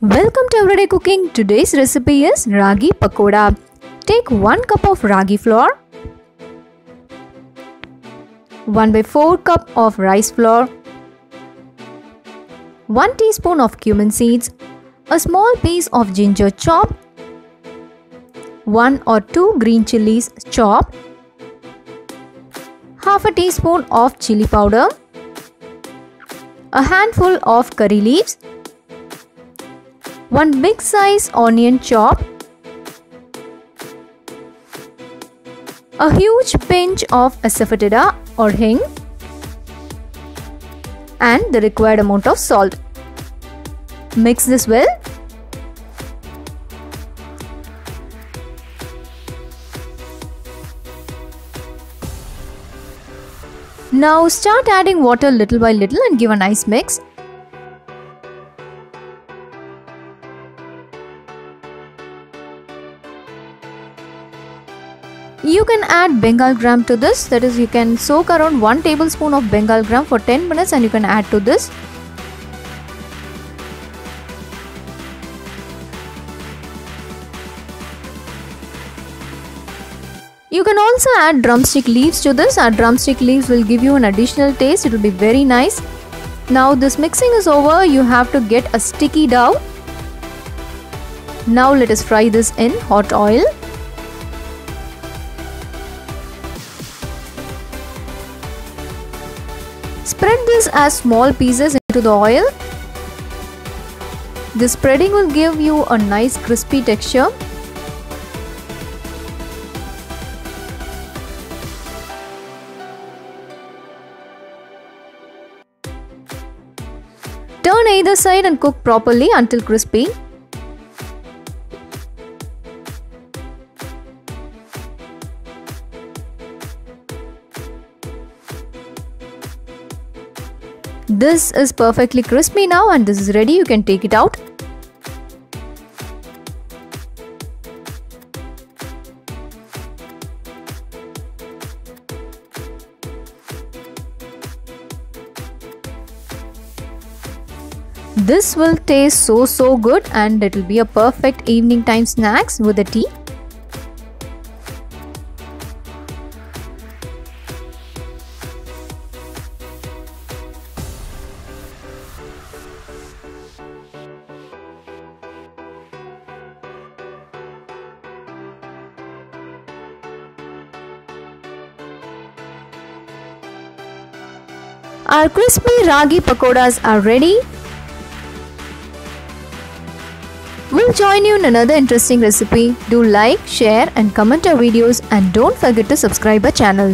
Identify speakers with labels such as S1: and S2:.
S1: Welcome to Everyday Cooking. Today's recipe is Ragi Pakoda. Take 1 cup of ragi flour, 1/4 cup of rice flour, 1 teaspoon of cumin seeds, a small piece of ginger chopped, 1 or 2 green chilies chopped, half a teaspoon of chili powder, a handful of curry leaves, 1 big size onion chopped, a huge pinch of asafoetida or hing, and the required amount of salt. Mix this well. Now start adding water little by little and give a nice mix. You can add Bengal gram to this, that is, you can soak around 1 tablespoon of Bengal gram for 10 minutes and you can add to this. You can also add drumstick leaves to this. Our drumstick leaves will give you an additional taste, it will be very nice. Now this mixing is over, you have to get a sticky dough. Now let us fry this in hot oil. Spread this as small pieces into the oil. This spreading will give you a nice crispy texture. Turn either side and cook properly until crispy. This is perfectly crispy now and this is ready. You can take it out. This will taste so good and it will be a perfect evening time snacks with a tea. Our crispy ragi pakodas are ready. We'll join you in another interesting recipe. Do like, share and comment our videos and don't forget to subscribe our channel.